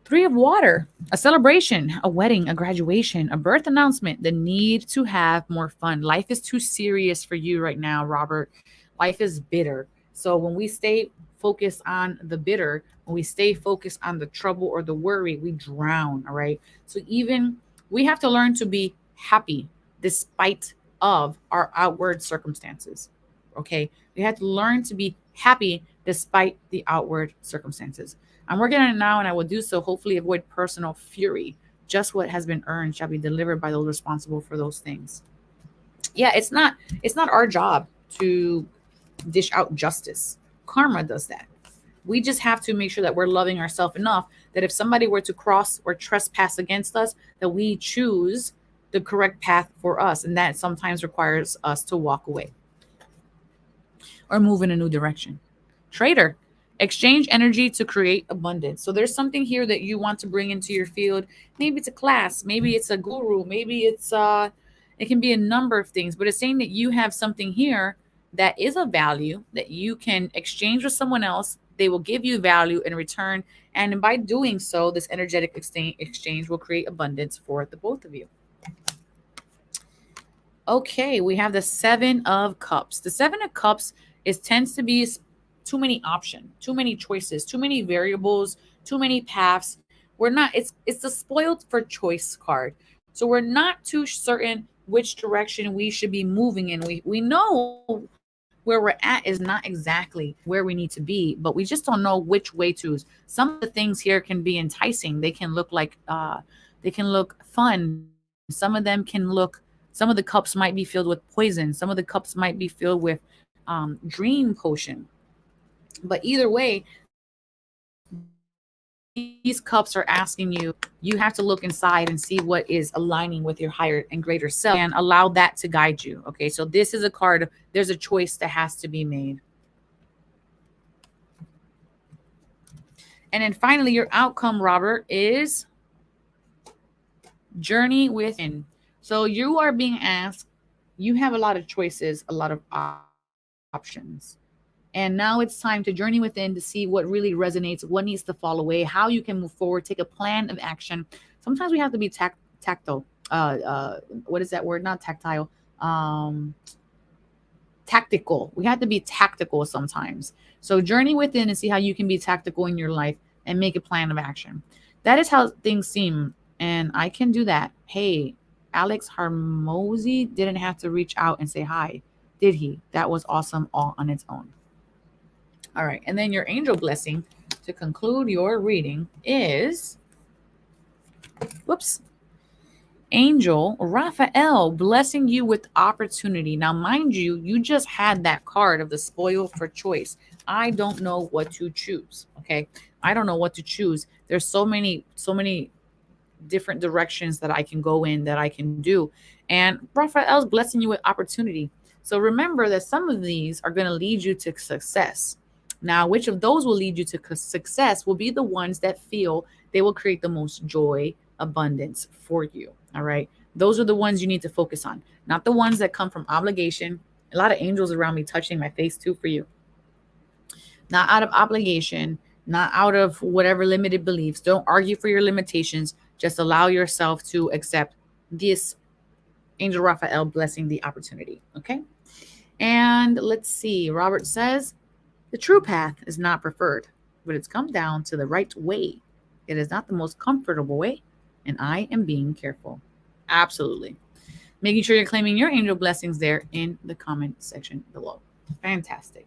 Three of water, a celebration, a wedding, a graduation, a birth announcement, the need to have more fun. Life is too serious for you right now, Robert. Life is bitter. So when we stay focused on the bitter, when we stay focused on the trouble or the worry, we drown. All right. So even we have to learn to be happy despite of our outward circumstances. Okay. We have to learn to be happy despite the outward circumstances. I'm working on it now, and I will do so. Hopefully, avoid personal fury. Just what has been earned shall be delivered by those responsible for those things. Yeah, it's not our job to dish out justice. Karma does that. We just have to make sure that we're loving ourselves enough that if somebody were to cross or trespass against us, that we choose the correct path for us, and that sometimes requires us to walk away or move in a new direction. Trader, exchange energy to create abundance. So there's something here that you want to bring into your field. Maybe it's a class, maybe it's a guru, maybe it can be a number of things, but it's saying that you have something here that is of value that you can exchange with someone else. They will give you value in return, and by doing so, this energetic exchange will create abundance for the both of you. Okay, we have the Seven of Cups. The Seven of Cups is tends to be too many options, too many choices, too many variables, too many paths. We're not. It's the spoiled for choice card. So we're not too certain which direction we should be moving in. We know where we're at is not exactly where we need to be, but we just don't know which way to. Some of the things here can be enticing. They can look like they can look fun. Some of the cups might be filled with poison. Some of the cups might be filled with dream potion. But either way, these cups are asking you have to look inside and see what is aligning with your higher and greater self and allow that to guide you. Okay, so this is a card of there's a choice that has to be made. And then finally, your outcome, Robert, is journey within. So you are being asked, you have a lot of choices, a lot of options. And now it's time to journey within to see what really resonates, what needs to fall away, how you can move forward, take a plan of action. Sometimes we have to be tactile. What is that word? Not tactile. Tactical. We have to be tactical sometimes. So journey within and see how you can be tactical in your life and make a plan of action. That is how things seem. And I can do that. Hey, Alex Harmozy didn't have to reach out and say hi, did he? That was awesome all on its own. All right. And then your angel blessing to conclude your reading is, Angel Raphael blessing you with opportunity. Now, mind you, you just had that card of the spoil for choice. I don't know what to choose. Okay. I don't know what to choose. There's so many different directions that I can go in, that I can do. And Raphael's blessing you with opportunity. So remember that some of these are going to lead you to success. Now, which of those will lead you to success will be the ones that feel they will create the most joy, abundance for you. All right. Those are the ones you need to focus on, not the ones that come from obligation. A lot of angels around me touching my face too for you. Not out of obligation, not out of whatever limited beliefs. Don't argue for your limitations. Just allow yourself to accept this Angel Raphael blessing the opportunity. Okay. And let's see. Robert says, the true path is not preferred, but it's come down to the right way. It is not the most comfortable way, and I am being careful. Absolutely. Making sure you're claiming your angel blessings there in the comment section below. Fantastic.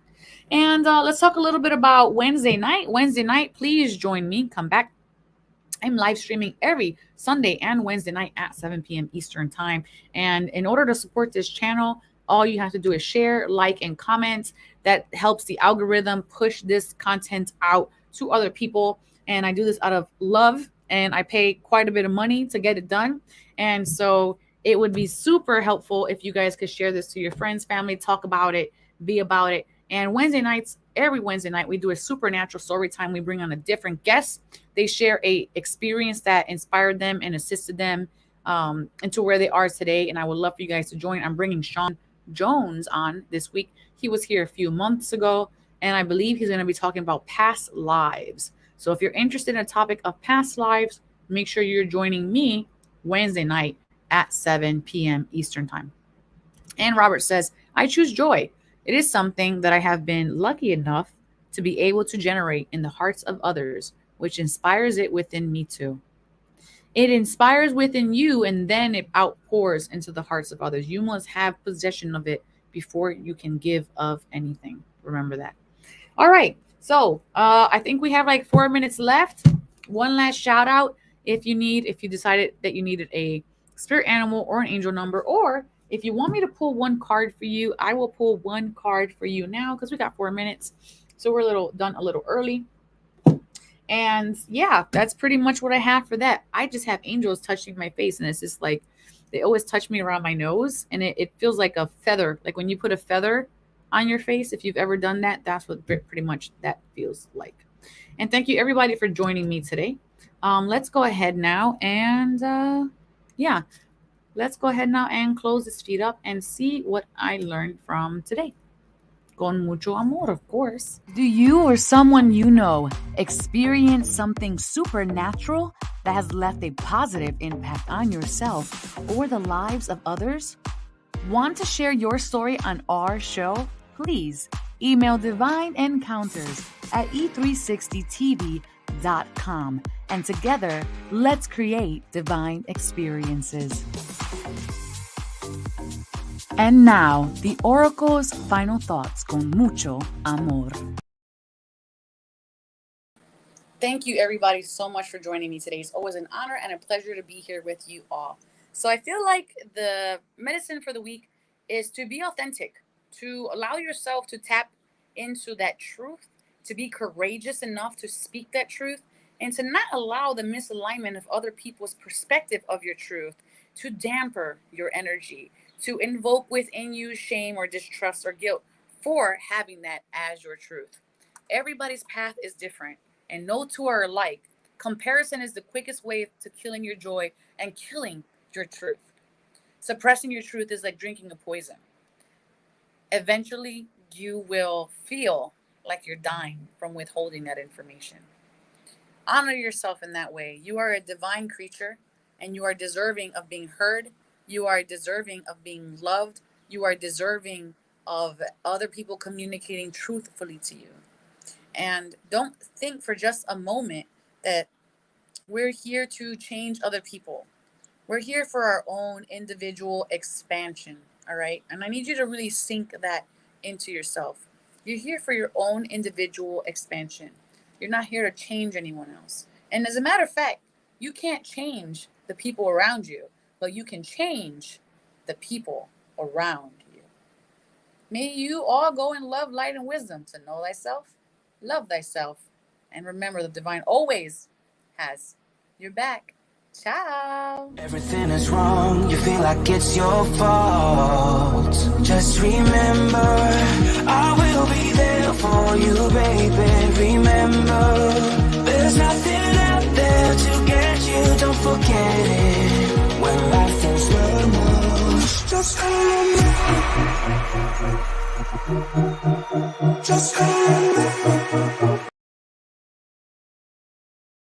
And let's talk a little bit about Wednesday night. Wednesday night, please join me. Come back. I'm live streaming every Sunday and Wednesday night at 7 p.m. Eastern time. And in order to support this channel, all you have to do is share, like, and comment. That helps the algorithm push this content out to other people. And I do this out of love, and I pay quite a bit of money to get it done. And so It would be super helpful if you guys could share this to your friends, family, talk about it, be about it. And Wednesday nights, every Wednesday night, we do a supernatural story time. We bring on a different guest. They share a experience that inspired them and assisted them into where they are today. And I would love for you guys to join. I'm bringing Sean Jones on this week. He was here a few months ago, and I believe he's going to be talking about past lives. So if you're interested in a topic of past lives, make sure you're joining me Wednesday night at 7 p.m. Eastern Time. And Robert says, I choose joy. It is something that I have been lucky enough to be able to generate in the hearts of others, which inspires it within me too. It inspires within you, and then it outpours into the hearts of others. You must have possession of it before you can give of anything. Remember that. All right. So I think we have like 4 minutes left. One last shout out. If you decided that you needed a spirit animal or an angel number, or if you want me to pull one card for you, I will pull one card for you now because we got 4 minutes. So we're done a little early. And yeah, that's pretty much what I have for that. I just have angels touching my face, and it's just like they always touch me around my nose, and it feels like a feather. Like when you put a feather on your face, if you've ever done that, that's what pretty much that feels like. And thank you everybody for joining me today. Let's go ahead now and let's go ahead now and close this feed up and see what I learned from today. Con mucho amor, of course. Do you or someone you know experience something supernatural that has left a positive impact on yourself or the lives of others? Want to share your story on our show? Please email Divine Encounters at e360tv.com, and together, let's create divine experiences. And now, the Oracle's final thoughts con mucho amor. Thank you, everybody, so much for joining me today. It's always an honor and a pleasure to be here with you all. So I feel like the medicine for the week is to be authentic, to allow yourself to tap into that truth, to be courageous enough to speak that truth, and to not allow the misalignment of other people's perspective of your truth to damper your energy, to invoke within you shame or distrust or guilt for having that as your truth. Everybody's path is different, and no two are alike. Comparison is the quickest way to killing your joy and killing your truth. Suppressing your truth is like drinking a poison. Eventually, you will feel like you're dying from withholding that information. Honor yourself in that way. You are a divine creature, and you are deserving of being heard. You are deserving of being loved. You are deserving of other people communicating truthfully to you. And don't think for just a moment that we're here to change other people. We're here for our own individual expansion, all right? And I need you to really sink that into yourself. You're here for your own individual expansion. You're not here to change anyone else. And as a matter of fact, you can't change the people around you, but you can change the people around you. May you all go in love, light, and wisdom to know thyself, love thyself, and remember the divine always has your back. Ciao. Everything is wrong, you feel like it's your fault. Just remember, I will be there for you, baby. Remember, there's nothing out there to get you, don't forget it. When life feels so much, just remember. Just remember.